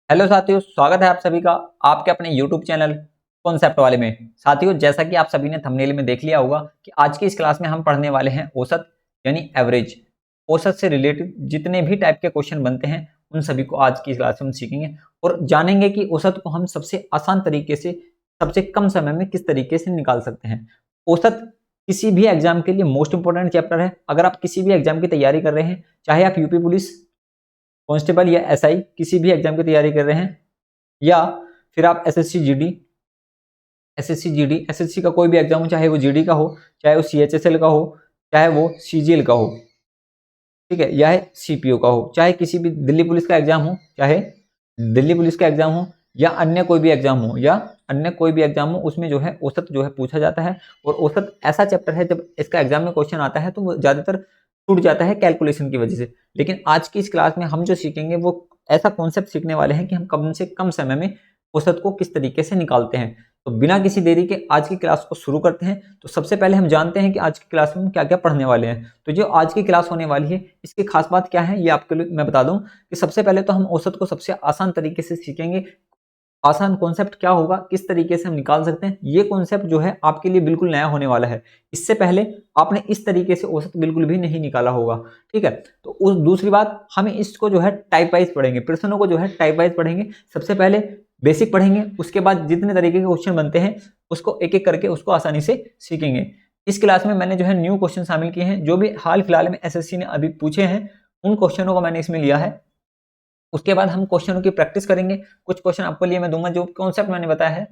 Hello साथियों, स्वागत है आप सभी का आपके अपने YouTube चैनल कॉन्सेप्ट वाले में। साथियों, जैसा कि आप सभी ने थंबनेल में देख लिया होगा कि आज की इस क्लास में हम पढ़ने वाले हैं औसत यानी एवरेज। औसत से रिलेटेड जितने भी टाइप के क्वेश्चन बनते हैं उन सभी को आज की इस क्लास में हम सीखेंगे और जानेंगे कि औसत को हम सबसे आसान तरीके से सबसे कम समय में किस तरीके से निकाल सकते हैं। औसत किसी भी एग्जाम के लिए मोस्ट इंपोर्टेंट चैप्टर है। अगर आप किसी भी एग्जाम की तैयारी कर रहे हैं, चाहे आप यूपी पुलिस, कांस्टेबल या एसआई किसी भी एग्जाम की तैयारी कर रहे हैं, या फिर आप एसएससी का कोई भी एग्जाम हो, चाहे वो जीडी का हो, चाहे वो सीएचएसएल का हो, चाहे वो सीजीएल का हो, ठीक है, या सीपीओ का हो, चाहे किसी भी दिल्ली पुलिस का एग्जाम हो, चाहे दिल्ली पुलिस का एग्जाम हो या अन्य कोई भी एग्जाम हो, उसमें जो है औसत जो है पूछा जाता है। और औसत ऐसा चैप्टर है, जब इसका एग्जाम में क्वेश्चन आता है तो वो ज्यादातर छूट जाता है कैलकुलेशन की वजह से। लेकिन आज की इस क्लास में हम जो सीखेंगे वो ऐसा कॉन्सेप्ट सीखने वाले हैं कि हम कम से कम समय में औसत को किस तरीके से निकालते हैं। तो बिना किसी देरी के आज की क्लास को शुरू करते हैं। तो सबसे पहले हम जानते हैं कि आज की क्लास में हम क्या क्या पढ़ने वाले हैं। तो जो आज की क्लास होने वाली है इसकी खास बात क्या है, ये आपके लिए मैं बता दूं कि सबसे पहले तो हम औसत को सबसे आसान तरीके से सीखेंगे। आसान कॉन्सेप्ट क्या होगा, किस तरीके से हम निकाल सकते हैं, ये कॉन्सेप्ट जो है आपके लिए बिल्कुल नया होने वाला है। इससे पहले आपने इस तरीके से औसत बिल्कुल भी नहीं निकाला होगा, ठीक है। तो उस दूसरी बात, हमें इसको जो है टाइप वाइज पढ़ेंगे, प्रश्नों को जो है टाइप वाइज पढ़ेंगे। सबसे पहले बेसिक पढ़ेंगे, उसके बाद जितने तरीके के क्वेश्चन बनते हैं उसको एक एक करके उसको आसानी से सीखेंगे। इस क्लास में मैंने जो है न्यू क्वेश्चन शामिल किए हैं, जो भी हाल फिलहाल में एसएससी ने अभी पूछे हैं उन क्वेश्चनों को मैंने इसमें लिया है। उसके बाद हम क्वेश्चनों की प्रैक्टिस करेंगे। कुछ क्वेश्चन आपको लिए मैं दूंगा, जो कॉन्सेप्ट मैंने बताया है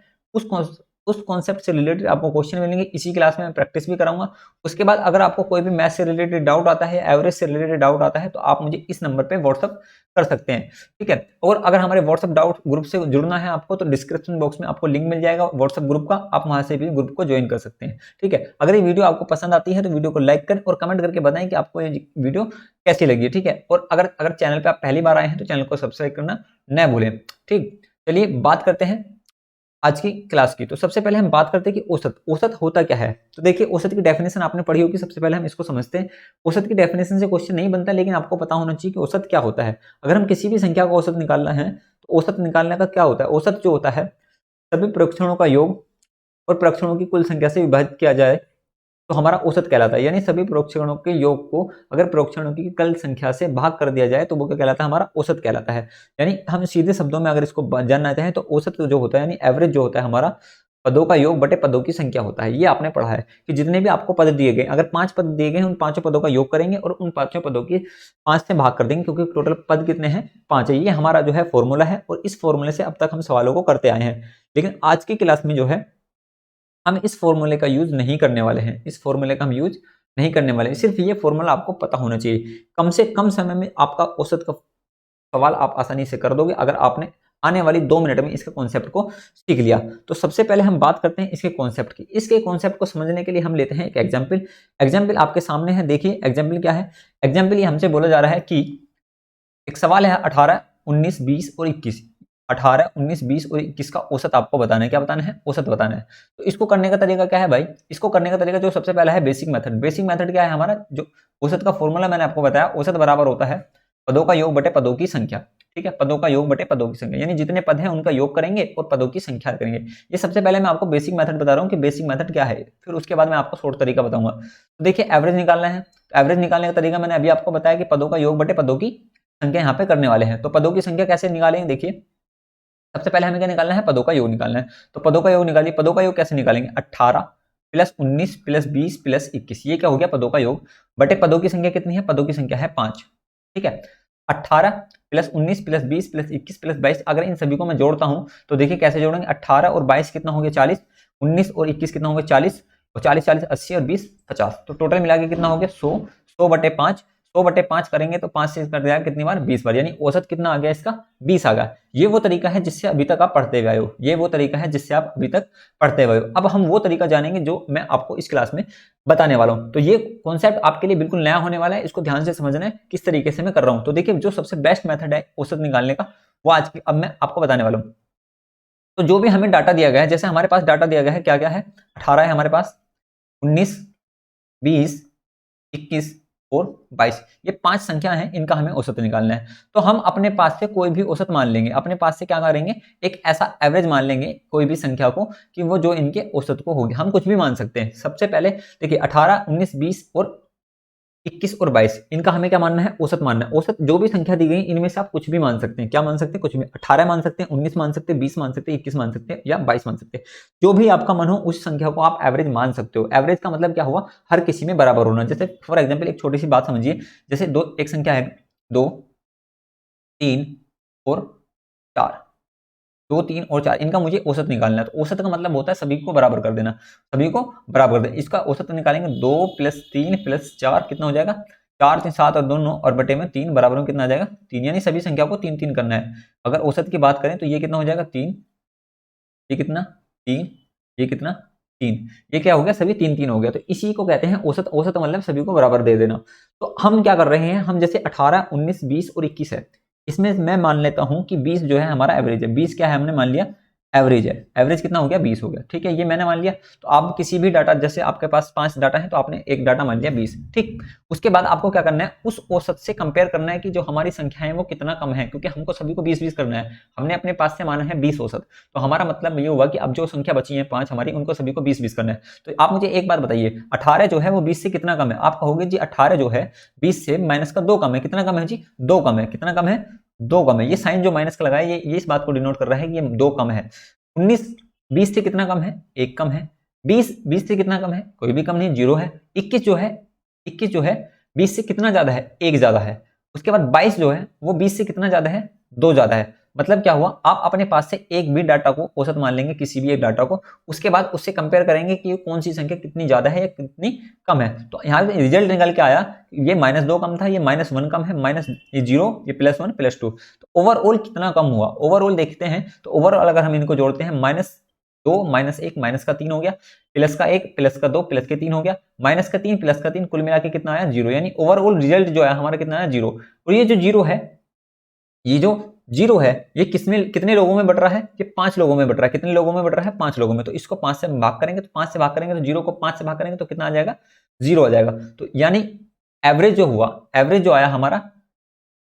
उस कॉन्सेप्ट से रिलेटेड आपको क्वेश्चन मिलेंगे। इसी क्लास में मैं प्रैक्टिस भी कराऊंगा। उसके बाद अगर आपको कोई भी मैथ से रिलेटेड डाउट आता है, एवरेज से रिलेटेड डाउट आता है, तो आप मुझे इस नंबर पे व्हाट्सअप कर सकते हैं, ठीक है। और अगर हमारे व्हाट्सअप डाउट ग्रुप से जुड़ना है आपको, तो डिस्क्रिप्शन बॉक्स में आपको लिंक मिल जाएगा व्हाट्सअप ग्रुप का, आप वहां से भी ग्रुप को ज्वाइन कर सकते हैं, ठीक है। अगर ये वीडियो आपको पसंद आती है तो वीडियो को लाइक करें और कमेंट करके बताएं कि आपको ये वीडियो कैसी लगी, ठीक है। और अगर अगर चैनल पे आप पहली बार आए हैं तो चैनल को सब्सक्राइब करना न भूलें, ठीक। चलिए बात करते हैं आज की क्लास की। तो सबसे पहले हम बात करते हैं कि औसत औसत होता क्या है। तो देखिए, औसत की डेफिनेशन आपने पढ़ी होगी। सबसे पहले हम इसको समझते हैं। औसत की डेफिनेशन से क्वेश्चन नहीं बनता, लेकिन आपको पता होना चाहिए कि औसत क्या होता है। अगर हम किसी भी संख्या का औसत निकालना है तो औसत निकालने का क्या होता है, औसत जो होता है सभी परीक्षणों का योग और परीक्षणों की कुल संख्या से विभाजित किया जाए तो हमारा औसत कहलाता है। यानी सभी प्रोक्षणों के योग को अगर प्रोक्षणों की कल संख्या से भाग कर दिया जाए तो वो क्या कहलाता है, हमारा औसत कहलाता है। यानी हम सीधे शब्दों में अगर इसको जानना चाहें तो औसत जो होता है यानी एवरेज जो होता है हमारा पदों का योग बटे पदों की संख्या होता है। ये आपने पढ़ा है कि जितने भी आपको पद दिए गए, अगर 5 पद दिए गए हैं, उन 5 पदों का योग करेंगे और उन 5 पदों की 5 से भाग कर देंगे, क्योंकि टोटल पद कितने हैं, 5 है। ये हमारा जो है फॉर्मूला है और इस फॉर्मूले से अब तक हम सवालों को करते आए हैं। लेकिन आज की क्लास में जो है हम इस फॉर्मूले का यूज नहीं करने वाले हैं। इस फॉर्मूले का हम यूज नहीं करने वाले हैं। सिर्फ ये फॉर्मूला आपको पता होना चाहिए। कम से कम समय में आपका औसत का सवाल आप आसानी से कर दोगे अगर आपने आने वाली 2 मिनट में इसके कॉन्सेप्ट को सीख लिया। तो सबसे पहले हम बात करते हैं इसके कॉन्सेप्ट की। इसके कॉन्सेप्ट को समझने के लिए हम लेते हैं एक एग्जाम्पल। एग्जाम्पल आपके सामने है, देखिए एग्जाम्पल क्या है। एग्जाम्पल ये हमसे बोला जा रहा है कि एक सवाल है 18, 19, 20 और 21। 18, 19, 20 और 21 का औसत आपको बताना है। क्या बताना है, औसत बताना है। तो इसको करने का तरीका क्या है भाई, इसको करने का तरीका जो सबसे पहला है बेसिक मेथड। बेसिक मेथड क्या है हमारा, जो औसत का फॉर्मूला मैंने आपको बताया, औसत बराबर होता है पदों का योग बटे पदों की संख्या, ठीक है। पदों का योग बटे पदों की संख्या, यानी जितने पद हैं उनका योग करेंगे और पदों की संख्या करेंगे। ये सबसे पहले मैं आपको बेसिक मेथड बता रहा हूँ कि बेसिक मेथड क्या है, फिर उसके बाद मैं आपको शॉर्ट तरीका बताऊंगा। तो देखिए, एवरेज निकालना है। तो एवरेज निकालने का तरीका मैंने अभी आपको बताया कि पदों का योग बटे पदों की संख्या यहाँ पे करने वाले हैं। तो पदों की संख्या कैसे निकालेंगे, देखिए सबसे पहले हमें क्या निकालना है, पदों का योग निकालना है। तो पदों का योग निकालिए। पदों का योग कैसे निकालेंगे, 18 प्लस 19 प्लस 20 प्लस 21, ये क्या हो गया, पदों का योग बटे पदों की संख्या कितनी है, पदों की संख्या है 5, ठीक है। 18 प्लस 19 प्लस 20 प्लस 21 प्लस 22, अगर इन सभी को मैं जोड़ता हूं तो देखिए कैसे जोड़ेंगे। 18 और 22 कितना हो गया, 40, 19 और 21 कितना हो गया, 40, और 40 40 80 और 20 50, तो टोटल मिला के कितना हो गया 100। 100 बटे 5, 100 बटे 5 करेंगे तो 5 से कर दिया कितनी बार, 20 बार, यानी औसत कितना आ गया इसका, 20 आ गया। ये वो तरीका है जिससे अभी तक आप पढ़ते हुए हो, ये वो तरीका है जिससे आप अभी तक पढ़ते हुए हो। अब हम वो तरीका जानेंगे जो मैं आपको इस क्लास में बताने वाला हूं। तो ये कॉन्सेप्ट आपके लिए बिल्कुल नया होने वाला है, इसको ध्यान से समझना है किस तरीके से मैं कर रहा हूं। तो देखिए, जो सबसे बेस्ट मेथड है औसत निकालने का वो आज अब मैं आपको बताने वाला हूं। तो जो भी हमें डाटा दिया गया है, जैसे हमारे पास डाटा दिया गया है, क्या क्या है, 18 है हमारे पास, 19, 20, 21 और 22, ये 5 संख्या हैं, इनका हमें औसत निकालना है। तो हम अपने पास से कोई भी औसत मान लेंगे, अपने पास से क्या करेंगे, एक ऐसा एवरेज मान लेंगे कोई भी संख्या को कि वो जो इनके औसत को होगी। हम कुछ भी मान सकते हैं। सबसे पहले देखिए 18, 19, 20 और 21 और 22, इनका हमें क्या मानना है, औसत मानना है। औसत जो भी संख्या दी गई इनमें से आप कुछ भी मान सकते हैं। क्या मान सकते हैं, कुछ भी। 18 मान सकते हैं, 19 मान सकते हैं, 20 मान सकते हैं, 21 मान सकते हैं या 22 मान सकते हैं। जो भी आपका मन हो उस संख्या को आप एवरेज मान सकते हो। एवरेज का मतलब क्या हुआ, हर किसी में बराबर होना। जैसे फॉर एग्जाम्पल एक छोटी सी बात समझिए, जैसे एक संख्या है 2, 3 और 4, 2, 3 और 4, इनका मुझे औसत निकालना है। तो औसत का मतलब होता है सभी को बराबर कर देना, सभी को बराबर कर देना। इसका औसत निकालेंगे 2 + 3 + 4 कितना हो जाएगा, 4, 3, 7 और 2, 9 और बटे में 3 बराबर में कितना आ जाएगा, 3। यानी सभी संख्या को 3 3 करना है। अगर औसत की बात करें तो ये कितना हो जाएगा, 3, ये कितना 3, ये कितना 3, ये क्या हो गया, सभी 3 3 हो गया। तो इसी को कहते हैं औसत। औसत मतलब सभी को बराबर दे देना। तो हम क्या कर रहे हैं, हम जैसे 18, 19, 20 और 21 है, इसमें मैं मान लेता हूं कि 20 जो है हमारा एवरेज है। 20 क्या है, हमने मान लिया एवरेज है। एवरेज कितना हो गया, 20 हो गया। ठीक है, ये मैंने मान लिया। तो आप किसी भी डाटा, जैसे आपके पास 5 डाटा है तो आपने एक डाटा मान लिया 20। ठीक, उसके बाद आपको क्या करना है, उस औसत से कंपेयर करना है कि जो हमारी संख्या है वो कितना कम है, क्योंकि हमको सभी को 20-20 करना है। हमने अपने पास से माना है 20 औसत, तो हमारा मतलब ये हुआ कि अब जो संख्या बची है 5 हमारी, उनको सभी को 20-20 करना है। तो आप मुझे एक बात बताइए, 18 जो है वो 20 से कितना कम है। आप कहोगे जी 18 जो है 20 से माइनस का 2 कम है। कितना कम है जी, 2 कम है। कितना कम है, 2 कम है। ये साइन जो माइनस का लगा है ये इस बात को डिनोट कर रहा है कि ये 2 कम है। 19 20 से कितना कम है, 1 कम है। 20 20 से कितना कम है, कोई भी कम नहीं, 0 है। 21 जो है 20 से कितना ज्यादा है, 1 ज्यादा है। उसके बाद 22 जो है वो 20 से कितना ज्यादा है, 2 ज्यादा है। मतलब क्या हुआ, आप अपने पास से एक भी डाटा को औसत मान लेंगे, किसी भी एक डाटा को, उसके बाद उससे कंपेयर करेंगे कि कौन सी संख्या कितनी ज्यादा है या कितनी कम है। तो यहाँ पे रिजल्ट निकल के आया, ये -2 कम था, ये -1 कम है, माइनस ये 0, ये +1 +2। तो ओवरऑल कितना कम हुआ, ओवरऑल देखते हैं। तो ओवरऑल अगर हम इनको जोड़ते हैं, -2 -1 -3 हो गया, प्लस का 1 प्लस का 2 प्लस के 3 हो गया, माइनस का 3 प्लस का 3, कुल मिला के कितना आया, 0। यानी ओवरऑल रिजल्ट जो है हमारा कितना आया, 0। और ये जो 0 है, ये जो 0 है ये कितने लोगों में बट रहा है, ये 5 लोगों में बट रहा है। कितने लोगों में बट रहा है, 5 लोगों में। तो इसको 5 से भाग करेंगे, तो 5 से भाग करेंगे तो 0 को 5 से भाग करेंगे तो कितना आ जाएगा, 0 आ जाएगा। तो यानी एवरेज जो हुआ, एवरेज जो आया हमारा,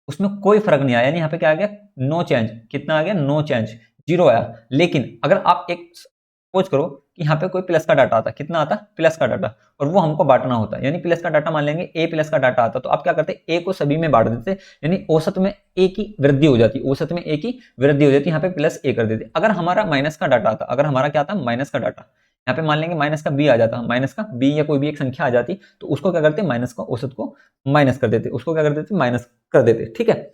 उसमें कोई फर्क नहीं आया। यानी यहाँ पे क्या आ गया, नो चेंज। कितना आ गया, नो चेंज, 0 आया। लेकिन अगर आप एक सपोज करो कि यहाँ पे कोई प्लस का डाटा आता, कितना आता, प्लस का डाटा, और वो हमको बांटना होता है। यानी प्लस का डाटा मान लेंगे, ए प्लस का डाटा आता, तो आप क्या करते, ए को सभी में बांट देते, यानी औसत में ए की वृद्धि हो जाती, औसत में ए की वृद्धि हो जाती, यहाँ पे प्लस ए कर देते। अगर हमारा माइनस का डाटा आता, अगर हमारा क्या आता, माइनस का डाटा, यहाँ पे मान लेंगे माइनस का बी आ जाता, माइनस का बी या कोई भी एक संख्या आ जाती, तो उसको क्या करते, माइनस का औसत को माइनस कर देते, उसको क्या कर देते, माइनस कर देते। ठीक है,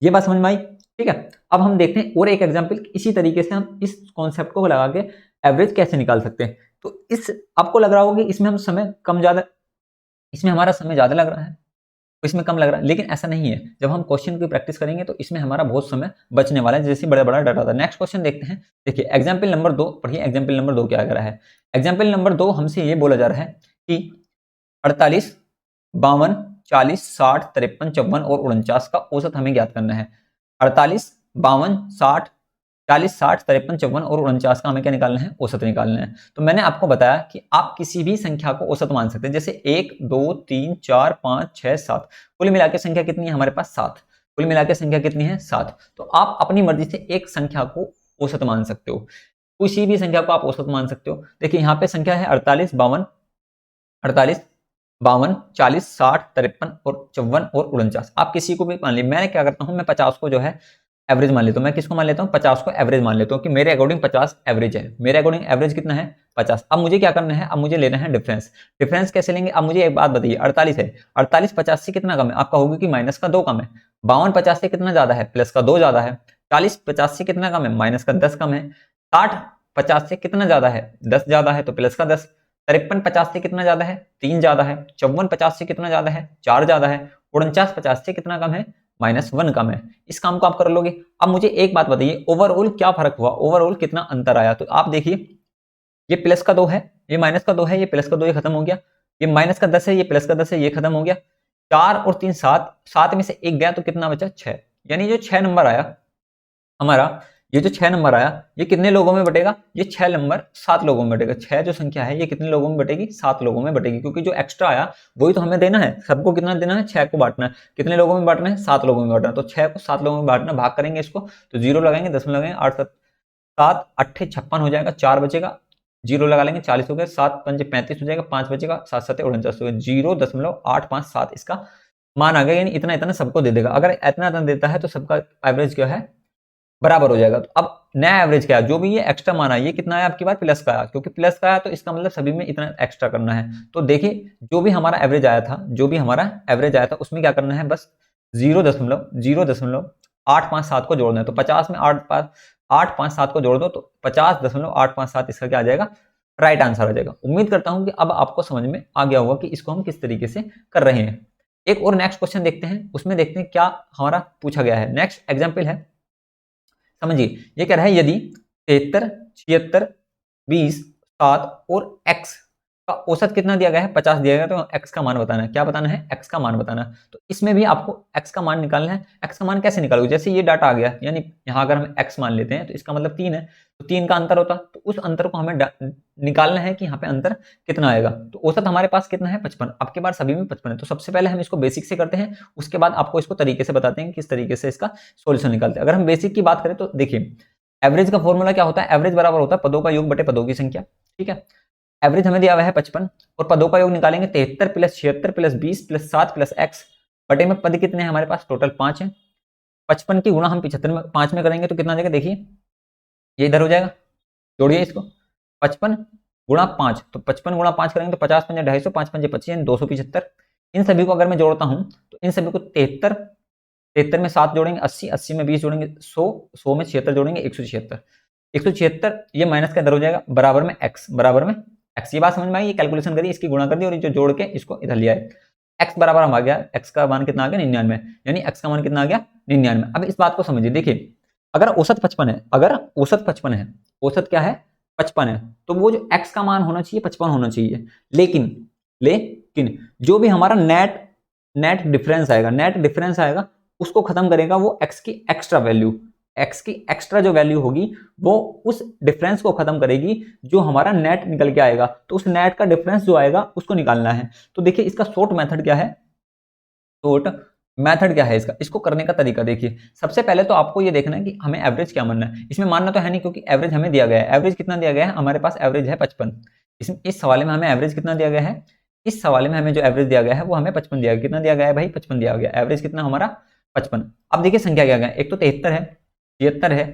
ये बात समझ में आई। ठीक है, अब हम देखते हैं और एक एग्जांपल, इसी तरीके से हम इस कॉन्सेप्ट को लगा के एवरेज कैसे निकाल सकते हैं। तो इस आपको लग रहा होगा कि इसमें हम समय कम ज्यादा, इसमें हमारा समय ज्यादा लग रहा है, इसमें कम लग रहा है, लेकिन ऐसा नहीं है। जब हम क्वेश्चन की प्रैक्टिस करेंगे तो इसमें हमारा बहुत समय बचने वाला है, जैसे बड़ा डाटा था। नेक्स्ट क्वेश्चन देखते हैं। देखिए एग्जाम्पल नंबर 2 पढ़िए। एग्जाम्पल नंबर 2 क्या कह रहा है, एग्जाम्पल नंबर 2 हमसे ये बोला जा रहा है कि 48, 52, 40, 60, 53, 54 और 49 का औसत हमें ज्ञात करना है। 48, 52, 60, 40, 60, 53, 54 और 49 का हमें क्या निकालना है, औसत निकालना है। तो मैंने आपको बताया कि आप किसी भी संख्या को औसत मान सकते हैं, जैसे 1, 2, 3, 4, 5, 6, 7, कुल मिला के संख्या कितनी है हमारे पास, 7। कुल मिला के संख्या कितनी है, 7। तो आप अपनी मर्जी से एक संख्या को औसत मान सकते हो, किसी भी संख्या को आप औसत मान सकते हो। देखिए यहाँ पे संख्या है 48, 52, 48, 52, 40, 60, 53 और 54 और 49। आप किसी को भी मान लीजिए। मैं क्या करता हूं, मैं 50 को जो है एवरेज मान लेता हूं। मैं किसको मान लेता हूं, 50 को एवरेज मान लेता हूं कि मेरे अकॉर्डिंग 50 एवरेज है। मेरे अकॉर्डिंग एवरेज कितना है, 50। अब मुझे क्या करना है, अब मुझे लेना है डिफरेंस। डिफरेंस कैसे लेंगे, अब मुझे एक बात बताइए, 48 है, 48 50 से कितना कम है, आप कहोगे कि माइनस का 2 कम है। 52 50 से कितना ज्यादा है, प्लस का 2 ज्यादा है। 40 50 से कितना कम है, माइनस का 10 कम है। 60 50 से कितना ज्यादा है, 10 ज्यादा है, तो प्लस का 10। 53 50 से कितना ज्यादा है, 3 ज्यादा है। 54 50 से कितना ज्यादा है, 4 ज्यादा है। 49 50 से कितना कम है, -1 कम है। इस काम को आप कर लोगे। अब मुझे एक बात बताइए, ओवरऑल क्या फर्क हुआ, ओवरऑल कितना अंतर आया। तो आप देखिए, ये प्लस का 2 है, ये माइनस का 2 है, ये प्लस का 2, ये खत्म हो गया। ये माइनस का 10 है, ये प्लस का 10 है, ये खत्म हो गया। 4 और 3 7, 7 में से 1 गया तो कितना बचा, 6। यानी जो 6 नंबर आया हमारा, ये जो 6 नंबर आया ये कितने लोगों में बटेगा, ये 6 नंबर 7 लोगों में बटेगा। 6 जो संख्या है ये कितने लोगों में बटेगी, 7 लोगों में बटेगी, क्योंकि जो एक्स्ट्रा आया वही तो हमें देना है। सबको कितना देना है, 6 को बांटना है। कितने लोगों में बांटना है, 7 लोगों में बांटना है। तो 6 को 7 लोगों में बांटना, भाग करेंगे इसको तो 0 लगाएंगे, 10 में लगाएंगे, 8 7 8 56 हो जाएगा, 4 बचेगा, 0 लगा लेंगे, 40 हो गया, 7 5 35 हो जाएगा, 5 बचेगा, 7 7 49 हो गया, 0.857 इसका मान आ गया। यानी इतना इतना सबको दे देगा। अगर इतना इतना देता है तो सबका एवरेज क्या है, बराबर हो जाएगा। तो अब नया एवरेज क्या है, जो भी ये एक्स्ट्रा मान है ये कितना है आपकी बात, प्लस का आया, क्योंकि प्लस का आया तो इसका मतलब सभी में इतना एक्स्ट्रा करना है। तो देखिए जो भी हमारा एवरेज आया था, जो भी हमारा एवरेज आया था उसमें क्या करना है, बस 0.857 को जोड़ना है। तो 50 में 857 को जोड़ दो तो 50.857 इसका क्या आ जाएगा, राइट आंसर आ जाएगा। उम्मीद करता हूं कि अब आपको समझ में आ गया होगा कि इसको हम किस तरीके से कर रहे हैं। एक और नेक्स्ट क्वेश्चन देखते हैं, उसमें देखते हैं क्या हमारा पूछा गया है। नेक्स्ट एग्जाम्पल है, समझिए ये कह रहा है यदि 73 76 20 7 और x का औसत कितना दिया गया है, 50 दिया गया, तो x का मान बताना है। क्या बताना है, x का मान बताना है। तो इसमें भी आपको x का मान निकालना है। x का मान कैसे निकालोगे, जैसे ये डाटा आ गया, यानी यहाँ अगर हम x मान लेते हैं तो इसका मतलब 3 है, तो 3 का अंतर होता, तो उस अंतर को हमें निकालना है कि यहाँ पे अंतर कितना आएगा। तो औसत हमारे पास कितना है, 55। आपके बार सभी में 55 है। तो सबसे पहले हम इसको बेसिक से करते हैं, उसके बाद आपको इसको तरीके से बताते हैं किस तरीके से इसका सोल्यूशन निकालते हैं। अगर हम बेसिक की बात करें तो देखिए एवरेज का फॉर्मूला क्या होता है, एवरेज बराबर होता है पदों का योग बटे पदों की संख्या। ठीक है, एवरेज हमें दिया हुआ है 55 और पदों का योग निकालेंगे 73 plus 76 plus 20 plus 7 plus x बटे में पद कितने हैं हमारे पास, टोटल 5 है। 55 की गुणा हम 75 में 5 में करेंगे तो कितना आ जाएगा, देखिए ये इधर हो जाएगा, जोड़िए इसको, 55 गुणा 5, तो 55 गुणा 5 करेंगे तो 50 पंजे 250, 5 पंजे 25 यानी 275। इन सभी को अगर मैं जोड़ता हूं तो इन सभी को 73 में 7 जोड़ेंगे 80, 80 में 20 जोड़ेंगे 100, 100 में 76 जोड़ेंगे 176, 176 ये माइनस का इधर हो जाएगा, बराबर में x, बराबर में x। ये बात समझ में आई, ये कैलकुलेशन करी, इसकी गुणा कर दी और जो जोड़ के इसको इधर लिया है। x बराबर हम आ गया, x का मान कितना आ गया 99, यानी x का मान कितना आ गया 99। अब इस बात को समझिए, देखिए अगर औसत 55 है, अगर औसत 55 है, औसत क्या है 55 है, तो वो जो x का मान होना चाहिए 55 होना चाहिए। लेकिन जो भी हमारा नेट डिफरेंस आएगा उसको खत्म करेगा वो x की एक्स्ट्रा वैल्यू, x की एक्स्ट्रा जो वैल्यू होगी वो उस डिफरेंस को खत्म करेगी जो हमारा नेट निकल के आएगा। तो उस नेट का डिफरेंस जो आएगा उसको निकालना है। तो देखिए इसका शॉर्ट मेथड क्या है, इसको करने का तरीका देखिए। सबसे पहले तो आपको ये देखना है कि हमें एवरेज क्या मानना है। इसमें मानना तो है नहीं क्योंकि एवरेज हमें दिया गया है। एवरेज कितना दिया गया है, हमारे पास एवरेज है 55। इस सवाल में हमें एवरेज कितना दिया गया है, इस सवाल में हमें जो एवरेज दिया गया है वो हमें 55 दिया गया। कितना दिया गया है भाई, 55 दिया गया। एवरेज कितना हमारा 55। अब देखिए संख्या क्या गया, एक तो 73 है, 76 है,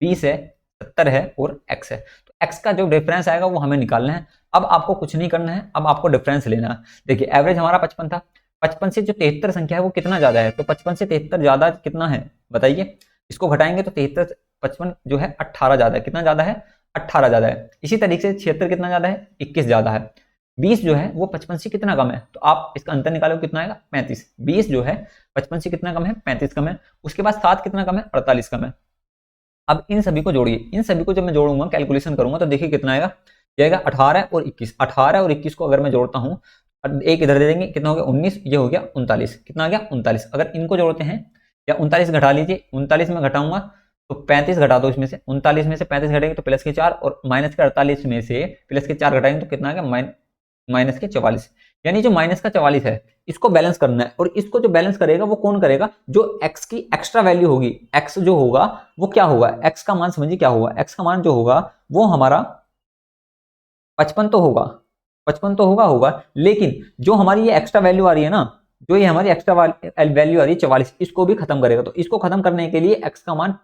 20 है, 70 है और x है। तो x का जो डिफरेंस आएगा वो हमें निकालना है। अब आपको कुछ नहीं करना है, अब आपको डिफरेंस लेना है। देखिए एवरेज हमारा 55 था, 55 से जो 73 संख्या है वो कितना ज्यादा है, तो 55 से 73 ज्यादा कितना है बताइए। इसको घटाएंगे तो 73 55 जो है 18 ज्यादा है। कितना ज्यादा है, 18 ज्यादा है। इसी तरीके से 76 कितना ज्यादा है, 21 ज्यादा है। 20 जो है वो 55 से कितना कम है, तो आप इसका अंतर निकालो कितना आएगा 35। 20 जो है 55 से कितना कम है, 35 कम है। उसके बाद 7 कितना कम है, 48 कम है। अब इन सभी को जोड़िए, इन सभी को जब मैं जोड़ूंगा कैलकुलेशन करूंगा तो देखिए कितना आएगा, ये आएगा 18 और 21। 18 और 21 को अगर मैं जोड़ता हूं, एक इधर दे देंगे, कितना हो गया 19, ये हो गया 39। कितना आ गया 39। अगर इनको जोड़ते हैं या 39 घटा लीजिए, 39 में घटाऊंगा तो 35 घटा दो इसमें से, 39 में से 35 घटेंगे तो प्लस के 4 और माइनस के 48 में से प्लस के 4 घटाएंगे तो कितना आ गया माइनस के 44। यानी जो माइनस का 44 है इसको बैलेंस करना है। और इसको जो बैलेंस करेगा वो कौन करेगा, जो x की एक्स्ट्रा वैल्यू होगी। x जो होगा वो क्या होगा, x का मान समझिए क्या होगा, x का मान जो होगा वो हमारा 55 तो होगा, 55 तो होगा। लेकिन जो हमारी ये एक्स्ट्रा वैल्यू आ रही है ना, जो ये हमारी एक्स्ट्रा वैल्यू आ रही है 44, इसको भी खत्म करेगा। तो इसको खत्म करने के लिए x का मान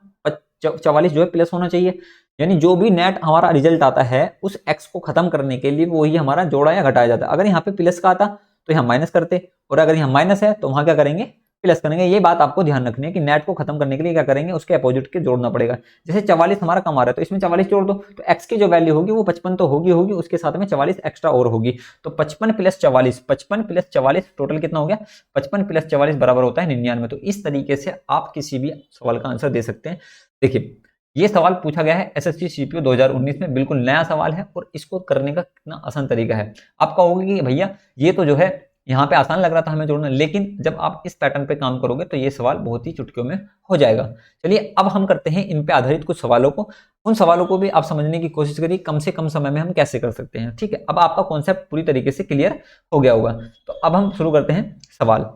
44 जो है प्लस होना चाहिए। यानी जो भी नेट हमारा रिजल्ट आता है उस x को खत्म करने के लिए वही हमारा जोड़ा या घटाया जाता है। अगर यहाँ पे प्लस का आता तो यहाँ माइनस करते, और अगर यहाँ माइनस है तो वहां क्या करेंगे, प्लस करेंगे। ये बात आपको ध्यान रखनी है कि नेट को खत्म करने के लिए क्या करेंगे, उसके अपोजिट के जोड़ना पड़ेगा। जैसे 44 हमारा कम आ रहा है तो इसमें 44 जोड़ दो, तो x की जो वैल्यू होगी वो 55 तो होगी, उसके साथ में 44 एक्स्ट्रा और होगी। तो 55 प्लस 44 टोटल कितना हो गया, 55 प्लस 44 बराबर होता है 99। तो इस तरीके से आप किसी भी सवाल का आंसर दे सकते हैं। देखिए ये सवाल पूछा गया है एसएससी सीपीओ 2019 में, बिल्कुल नया सवाल है और इसको करने का कितना आसान तरीका है। आप कहोगे कि भैया ये तो जो है यहाँ पे आसान लग रहा था हमें जोड़ना, लेकिन जब आप इस पैटर्न पे काम करोगे तो ये सवाल बहुत ही चुटकियों में हो जाएगा। चलिए अब हम करते हैं इन पे आधारित कुछ सवालों को, उन सवालों को भी आप समझने की कोशिश करिए कम से कम समय में हम कैसे कर सकते हैं। ठीक है, अब आपका कॉन्सेप्ट पूरी तरीके से क्लियर हो गया होगा। तो अब हम शुरू करते हैं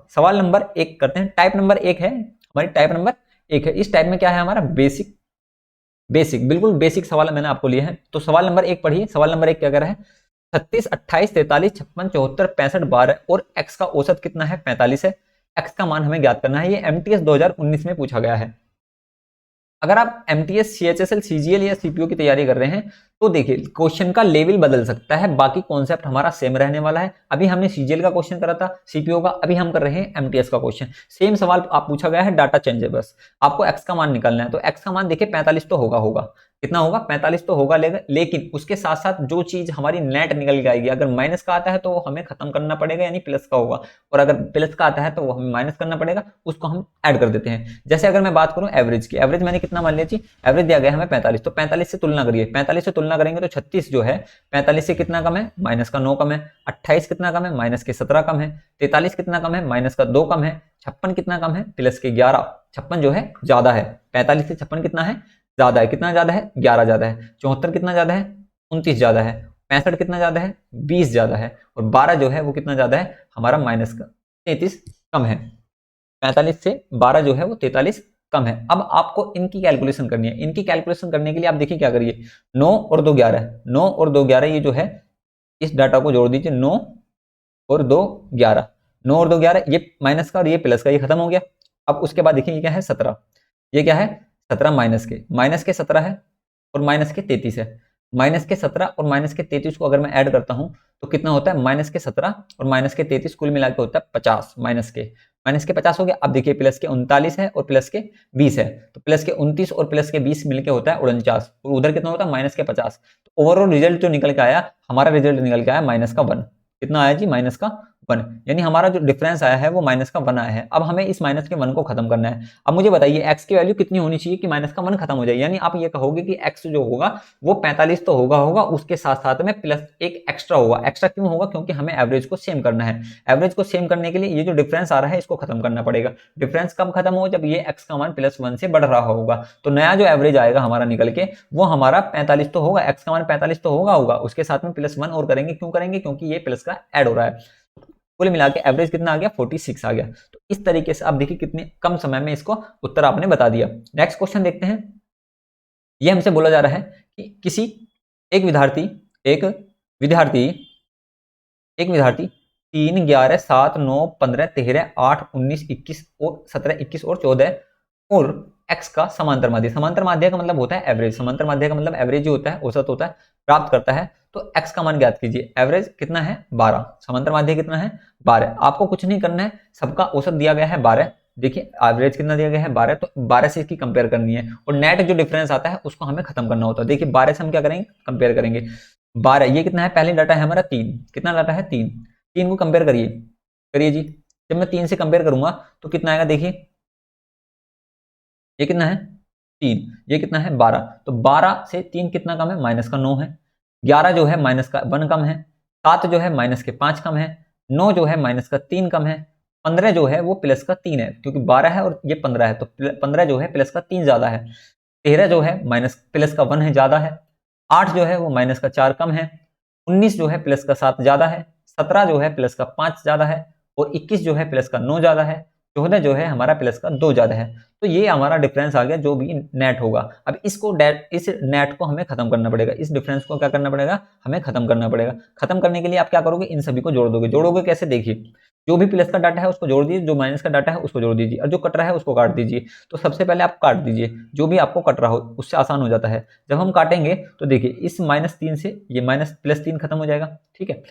सवाल नंबर 1 करते हैं। टाइप नंबर 1 है हमारी, टाइप नंबर 1 है। इस टाइप में क्या है हमारा, बिल्कुल बेसिक सवाल मैंने आपको लिए हैं। तो सवाल नंबर 1 पढ़िए। सवाल नंबर 1 क्या कह रहा है, 36, 28, 43, 56, 74, 65, 12 और x का औसत कितना है, 45 है। x का मान हमें ज्ञात करना है। ये MTS 2019 में पूछा गया है। अगर आप MTS, CHSL, CGL या CPO की तैयारी कर रहे हैं तो देखिए क्वेश्चन का लेवल बदल सकता है, बाकी कॉन्सेप्ट हमारा सेम रहने वाला है। अभी हमने CGL का क्वेश्चन करा था, CPO का, अभी हम कर रहे हैं MTS का क्वेश्चन। सेम सवाल आप पूछा गया है, डाटा चेंज है, बस आपको x का मान निकालना है। तो x का मान देखिए 45 तो होगा, कितना होगा, 45 तो होगा, लेकिन उसके साथ साथ जो चीज हमारी नेट निकल के आएगी, अगर माइनस का आता है तो वो हमें खत्म करना पड़ेगा, यानी प्लस का होगा, और अगर प्लस का आता है तो वो हमें माइनस करना पड़ेगा, उसको हम ऐड कर देते हैं। जैसे अगर मैं बात करूं एवरेज की, एवरेज मैंने कितना मान लिया जी, एवरेज दिया गया हमें 45, तो 45 से तुलना करिए, 45 से तुलना करेंगे तो 36 जो है 45 से कितना कम है, माइनस का 9 कम है। 28 कितना कम है, माइनस के 17 कम है। 43 कितना कम है, माइनस का 2 कम है। 56 कितना कम है, प्लस के 11। 56 जो है ज्यादा है, 45 से 56 कितना है, ज्यादा है। कितना ज्यादा है, 11 ज्यादा है। 74 कितना ज्यादा है, 29 ज्यादा है। 65 कितना ज्यादा है, 20 ज्यादा है। और 12 जो है वो कितना ज्यादा है, हमारा माइनस का 33 कम है। 45 से 12 जो है वो 43 कम है। अब आपको इनकी कैलकुलेशन करनी है। इनकी कैलकुलेशन करने के लिए आप देखिए क्या करिए, 9 और 2 11, 9 और 2 11, ये जो है इस डाटा को जोड़ दीजिए, 9 और 2 11, 9 और 2 11, ये माइनस का और ये प्लस का, ये खत्म हो गया। अब उसके बाद देखिए ये क्या है, 17, ये क्या है 17 माइनस के 17 है और माइनस के 33 है। माइनस के 17 और माइनस के 33 को अगर मैं ऐड करता हूं तो कितना होता है, माइनस के 17 और माइनस के 33 कुल मिलाकर होता है 50। माइनस के 50 हो गया। अब देखिए प्लस के 39 है और प्लस के 20 है, तो प्लस के 29 और प्लस के 20 मिलके होता है 49, और उधर कितना होता है, माइनस के 50। तो ओवरऑल रिजल्ट जो निकल के आया, हमारा रिजल्ट निकल के आया माइनस का 1। कितना आया जी, माइनस का 1, यानी हमारा जो डिफरेंस आया है वो माइनस का 1 आया है। अब हमें इस माइनस के 1 को खत्म करना है। अब मुझे बताइए x की वैल्यू कितनी होनी चाहिए कि माइनस का 1 खत्म हो जाए, यानी आप ये कहोगे कि x जो होगा वो 45 तो होगा, उसके साथ साथ में प्लस एक एक्स्ट्रा होगा। एक्स्ट्रा क्यों होगा, क्योंकि हमें एवरेज को सेम करना है। एवरेज को सेम करने के लिए ये जो डिफरेंस आ रहा है इसको खत्म करना पड़ेगा। डिफरेंस कब खत्म हो, जब ये x का मान +1 से बढ़ रहा होगा। तो नया जो एवरेज आएगा हमारा निकल के वो हमारा 45 तो होगा, x का मान 45 तो होगा, उसके साथ में +1 और करेंगे। क्यों करेंगे, क्योंकि ये प्लस का ऐड हो रहा है। कुल मिला के एवरेज कितना आ गया, 46 आ गया। तो इस तरीके से आप देखिए कितने कम समय में इसको उत्तर आपने बता दिया। नेक्स्ट क्वेश्चन देखते हैं। ये हमसे बोला जा रहा है कि किसी एक विद्यार्थी एक विद्यार्थी 3, 11, 7, 9, 15, 13, 8, 19, 21 और 17, 21 और 14 और x का समांतर माध्य। समांतर माध्य का मतलब होता है एवरेज। समांतर माध्य का मतलब एवरेज ही होता है, औसत होता है, प्राप्त करता है। तो x का मान ज्ञात कीजिए। एवरेज कितना है, 12। समांतर माध्य कितना है, 12। आपको कुछ नहीं करना है, सबका औसत दिया गया है 12। देखिए एवरेज कितना दिया गया है, 12, तो 12 से इसकी कंपेयर करनी है और नेट जो डिफरेंस आता है उसको हमें खत्म करना होता है। देखिए 12 से हम क्या करेंगे, कंपेयर करेंगे। 12 ये कितना है, पहले डाटा है हमारा 3, कितना डाटा है 3, 3 को कंपेयर करिए जी। जब मैं 3 से कंपेयर करूंगा तो कितना आएगा, देखिए ये कितना है 3, ये कितना है 12। तो 12 से 3 कितना कम है, माइनस का 9 है। 11 जो है माइनस का 1 कम है। 7 जो है माइनस के 5 कम है। 9 जो है माइनस का 3 कम है। 15 जो है वो प्लस का 3 है, क्योंकि 12 है और ये 15 है, तो 15 जो है प्लस का 3 ज्यादा है। 13 जो है माइनस प्लस का 1 है, ज्यादा है। 8 जो है वो माइनस का 4 कम है। 19 जो है प्लस का 7 ज्यादा है। 17 जो है प्लस का 5 ज्यादा है। और 21 जो है प्लस का 9 ज्यादा है। 14 जो है हमारा प्लस का 2 ज्यादा है। तो ये हमारा डिफरेंस आ गया, जो भी नेट होगा। अब इसको इस नेट को हमें खत्म करना पड़ेगा, इस डिफरेंस को क्या करना पड़ेगा, हमें खत्म करना पड़ेगा। खत्म करने के लिए आप क्या करोगे, इन सभी को जोड़ दोगे कैसे, देखिए जो भी प्लस का डाटा है उसको जोड़ दीजिए, जो माइनस का डाटा है उसको जोड़ दीजिए, और जो कट रहा है उसको काट दीजिए। तो सबसे पहले आप काट दीजिए जो भी आपको कट रहा हो, उससे आसान हो जाता है। जब हम काटेंगे तो देखिए इस -3 से ये +3 खत्म हो जाएगा, ठीक है।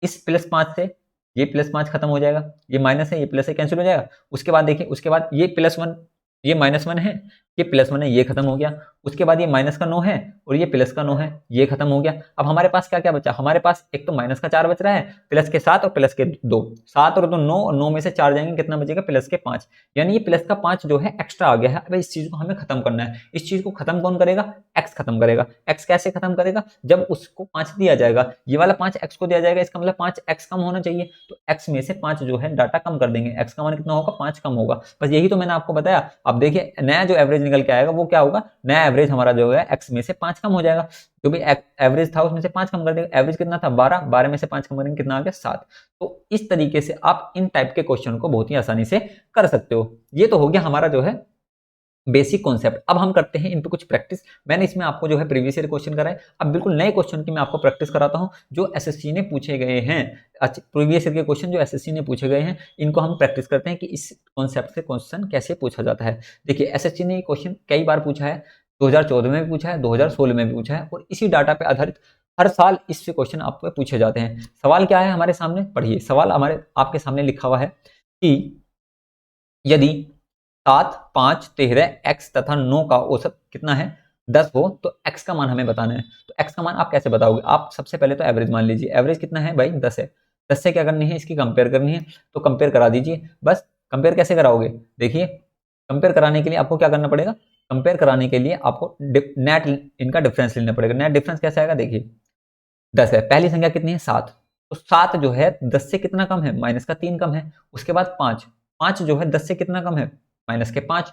इस +5 से ये +5 खत्म हो जाएगा, ये माइनस है ये प्लस है, कैंसिल हो जाएगा। उसके बाद देखिए, उसके बाद ये +1 ये -1 है ये +1 है, ये खत्म हो गया। उसके बाद ये माइनस का 9 है और ये प्लस का 9 है, ये खत्म हो गया। अब हमारे पास क्या क्या बचा, हमारे पास एक तो माइनस का 4 बच रहा है, प्लस के 7 और प्लस के 2, 7 और 2 9, और 9 में से 4 जाएंगे, कितना बचेगा, प्लस के 5, यानी ये प्लस का 5 जो है एक्स्ट्रा आ गया है। अब इस चीज को हमें खत्म करना है। इस चीज को खत्म कौन करेगा, x खत्म करेगा। x कैसे खत्म करेगा, जब उसको 5 दिया जाएगा, ये वाला 5 x को दिया जाएगा, इसका मतलब 5x कम होना चाहिए, तो x में से 5 जो है डाटा कम कर देंगे, x का मान कितना होगा, 5 कम होगा। बस यही तो मैंने आपको बताया। अब देखिए नया जो एवरेज निकल के आएगा वो क्या होगा, नया एवरेज हमारा जो है x में से 5 कम हो जाएगा, जो भी एवरेज था उसमें से 5 कम कर देगा। एवरेज कितना था, 12, 12 में से 5 कम करेंगे, कितना आ गया, 7। तो इस तरीके से आप इन टाइप के क्वेश्चन को बहुत ही आसानी से कर सकते हो। ये तो हो गया हमारा जो है बेसिक कॉन्सेप्ट। अब हम करते हैं इन पे कुछ प्रैक्टिस। मैंने इसमें आपको जो है प्रीवियस ईयर क्वेश्चन कराए, अब बिल्कुल नए क्वेश्चन की मैं आपको प्रैक्टिस कराता हूं जो एसएससी ने पूछे गए हैं। अच्छा, प्रीवियस ईयर के क्वेश्चन जो एसएससी ने पूछे गए हैं, इनको हम प्रैक्टिस करते हैं कि इस कॉन्सेप्ट से क्वेश्चन कैसे पूछा जाता है। देखिए एसएससी ने ये क्वेश्चन कई बार पूछा है, 2014 में भी पूछा है, 2016 में भी पूछा है, और इसी डाटा पे आधारित हर साल इससे क्वेश्चन आपको पूछे जाते हैं। सवाल क्या है हमारे सामने, पढ़िए सवाल हमारे आपके सामने लिखा हुआ है कि यदि 7, 5, 13, x तथा 9 का औसत कितना है, 10 हो, तो x का मान हमें बताना है। तो x का मान आप कैसे बताओगे, आप सबसे पहले तो एवरेज मान लीजिए। एवरेज कितना है भाई, 10 है। 10 से क्या करनी है, इसकी कंपेयर करनी है, तो कंपेयर करा दीजिए। बस कंपेयर कैसे कराओगे, देखिए कंपेयर कराने के लिए आपको क्या करना पड़ेगा, कंपेयर कराने के लिए आपको नेट इनका डिफरेंस लेना पड़ेगा। नेट डिफरेंस कैसे आएगा, देखिए 10 है, पहली संख्या कितनी है, 7, तो 7 जो है 10 से कितना कम है, माइनस का 3 कम है। उसके बाद 5, 5 जो है 10 से कितना कम है, माइनस के 5।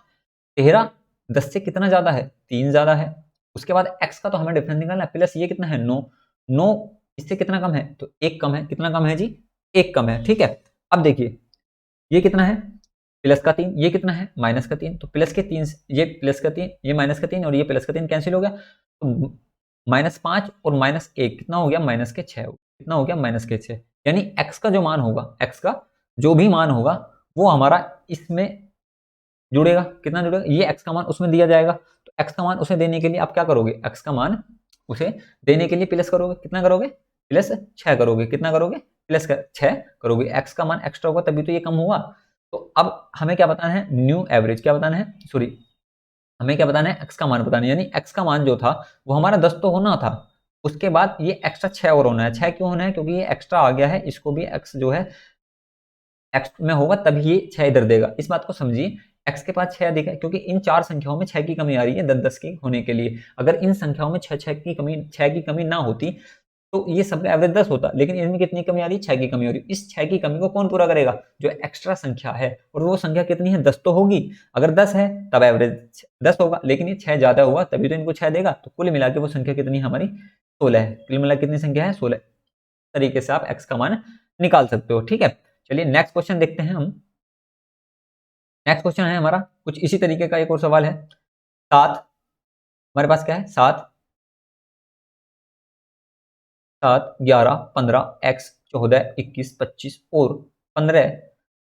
13 10 से कितना ज्यादा है, 3 ज्यादा है। उसके बाद x का तो हमें डिफरेंस निकालना है, प्लस ये कितना है, 9, 9 इससे कितना कम है, तो 1 कम है। कितना कम है जी, 1 कम है, ठीक है। अब देखिए ये कितना है, प्लस का 3, ये कितना है, माइनस का 3, तो प्लस के 3, ये प्लस का 3, ये माइनस का 3, और ये प्लस का 3 कैंसिल हो गया, तो -5 और -1 कितना हो गया, माइनस के 6, कितना हो गया, माइनस के 6। यानी x का जो मान होगा, x का जो भी मान होगा वो हमारा इसमें जुड़ेगा। कितना जुड़ेगा, ये x का मान उसमें दिया जाएगा, तो x का मान उसे देने के लिए आप क्या करोगे, x का मान उसे देने के लिए प्लस करोगे, कितना करोगे, प्लस 6 करोगे। कितना करोगे, प्लस 6 करोगे। x का मान एक्स्ट्रा होगा तभी तो ये कम हुआ। तो अब हमें क्या बताना है, न्यू एवरेज क्या बताना है, सॉरी हमें क्या बताना है, x का मान बताना है। यानी x का मान जो था वो हमारा 10 तो होना था, उसके बाद ये एक्स्ट्रा 6 और होना है। 6 क्यों होना है, क्योंकि ये एक्स्ट्रा आ गया है, इसको भी x जो है x में होगा तभी ये 6 इधर देगा। इस बात को समझिए, x के पास 6 दिखा है क्योंकि इन चार संख्याओं में 6 की कमी आ रही है 10-10 की होने के लिए। अगर इन संख्याओं में 6 की कमी ना होती तो ये सबका एवरेज 10 होता, लेकिन इनमें कितनी कमी आ रही है, 6 की कमी हो रही है। इस 6 की कमी को कौन पूरा करेगा, जो एक्स्ट्रा संख्या है, और वो संख्या कितनी है, 10 तो होगी। अगर 10 है तब एवरेज 10 होगा, लेकिन ये 6 ज्यादा हुआ तभी तो इनको 6 देगा। तो कुल मिला के वो संख्या कितनी है हमारी, 16 है। कुल मिला कितनी संख्या है, 16 तरीके से आप x का मान निकाल सकते हो, ठीक है। चलिए नेक्स्ट क्वेश्चन देखते हैं हम। नेक्स्ट क्वेश्चन है हमारा कुछ इसी तरीके का एक और सवाल है। 7 हमारे पास क्या है, 7, 11, 15, x 14, 21, 25 और 15।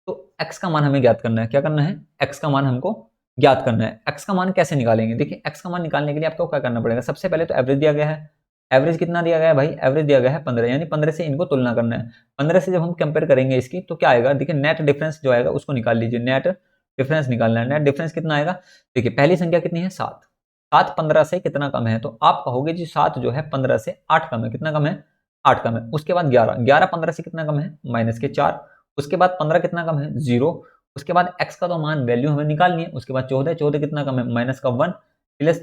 तो x का मान हमें ज्ञात करना है। क्या करना है, x का मान हमको ज्ञात करना है। x का मान कैसे निकालेंगे, देखिए x का मान निकालने के लिए आपको क्या करना पड़ेगा, सबसे पहले तो एवरेज दिया गया है। एवरेज कितना दिया गया है भाई, एवरेज दिया गया है 15, यानी 15 से इनको तुलना करना है। 15 से जब हम कंपेयर करेंगे इसकी तो क्या आएगा, देखिए नेट डिफरेंस जो आएगा उसको निकाल लीजिए। नेट डिफरेंस निकालना है। नेट डिफरेंस कितना आएगा, देखिए पहली संख्या कितनी है, 7, 7 15 से कितना कम है, तो आप कहोगे जी 7 जो है 15 से 8 कम है। कितना कम है, 8 कम है। उसके बाद 11, 11 15 से कितना कम है, माइनस के 4। उसके बाद 15 कितना कम है, 0। उसके बाद x का तो मान वैल्यू हमें निकालनी है। उसके बाद 14, 14 कितना कम है, माइनस का 1, प्लस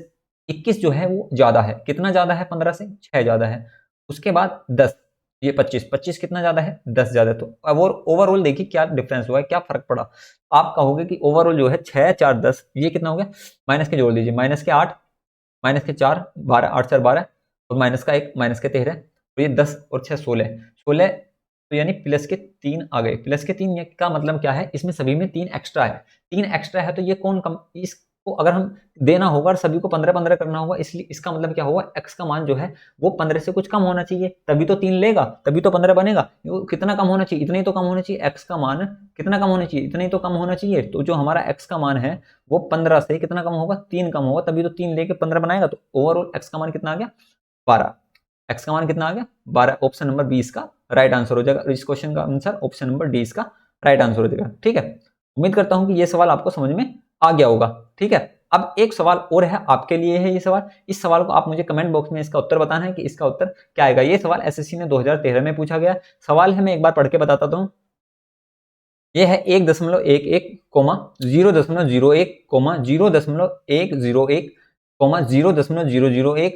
21 जो है वो ज्यादा है। कितना ज्यादा है, 15 से 6 ज्यादा है। उसके बाद 10, ये 25, 25 कितना ज्यादा है, 10 ज्यादा है। तो अब ओवरऑल देखिए क्या डिफरेंस हुआ है, क्या फर्क पड़ा। आप कहोगे कि ओवरऑल जो है 6, 4, 10, ये कितना हो गया, माइनस के जोड़ दीजिए, माइनस के 8, माइनस के 4, 12, 8 4 12, और माइनस का 1, माइनस के 13, तो ये 10 और 6 16, 16, तो यानी प्लस के 3 आ गए। प्लस के 3 का मतलब क्या है, इसमें सभी में 3 एक्स्ट्रा है। 3 एक्स्ट्रा है तो ये कौन कम, इसको अगर हम देना होगा और सभी को 15 15 करना होगा, इसलिए इसका मतलब क्या होगा, x का मान जो है वो 15 से कुछ कम होना चाहिए, तभी तो 3 लेगा, तभी तो 15 बनेगा। कितना कम होना चाहिए, इतना ही तो कम होना चाहिए। x का मान कितना कम होना चाहिए, इतना ही तो कम होना चाहिए। तो जो हमारा x का मान है वो 15 से कितना कम होगा, 3 कम होगा, तभी तो 3 लेके 15 बनाएगा। तो ओवरऑल x का मान कितना आ गया, 12। x का मान कितना आ गया, 12। ऑप्शन नंबर 20 का राइट आंसर हो जाएगा। इस क्वेश्चन का आंसर ऑप्शन नंबर 20 का राइट आंसर हो जाएगा, ठीक है। उम्मीद करता हूं कि ये सवाल आपको समझ में आ गया होगा, ठीक है। अब एक सवाल और है आपके लिए है ये सवाल, इस सवाल को आप मुझे कमेंट बॉक्स में इसका उत्तर बताना है कि इसका उत्तर क्या आएगा। ये सवाल एसएससी ने 2013 में पूछा गया सवाल है, मैं एक बार पढ़ के बताता हूँ। ये है 1.11, 0.01, 0.01, 0.001,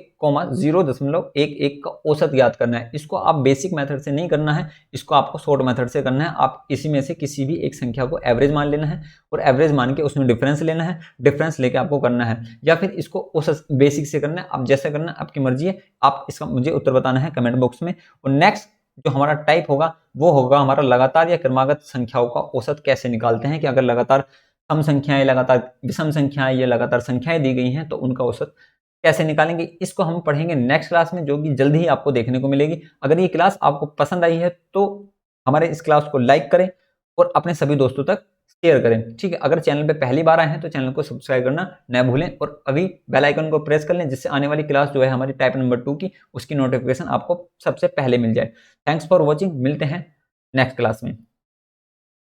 0.001, का औसत याद करना है। इसको आप बेसिक मेथड से नहीं करना है, इसको आपको शॉर्ट मेथड से करना है। आप इसी में से किसी भी एक संख्या को एवरेज मान लेना है और एवरेज मान के उसमें डिफरेंस लेना है, डिफरेंस लेके आपको करना है, या फिर इसको औसत बेसिक से करना है। आप जैसे करना है आपकी मर्जी है। आप इसका मुझे उत्तर बताना है कमेंट बॉक्स में। और नेक्स्ट जो हमारा टाइप होगा वो होगा हमारा लगातार या क्रमागत संख्याओं का औसत कैसे निकालते हैं, कि अगर लगातार सम संख्याएं, लगातार विषम संख्याएं या लगातार संख्याएं दी गई हैं तो उनका औसत कैसे निकालेंगे। इसको हम पढ़ेंगे नेक्स्ट क्लास में, जो कि जल्द ही आपको देखने को मिलेगी। अगर ये क्लास आपको पसंद आई है तो हमारे इस क्लास को लाइक करें और अपने सभी दोस्तों तक शेयर करें, ठीक है। अगर चैनल पे पहली बार आए हैं तो चैनल को सब्सक्राइब करना न भूलें और अभी बेल आइकन को प्रेस कर लें, जिससे आने वाली क्लास जो है हमारी टाइप नंबर 2 की, उसकी नोटिफिकेशन आपको सबसे पहले मिल जाए। थैंक्स फॉर वॉचिंग, मिलते हैं नेक्स्ट क्लास में।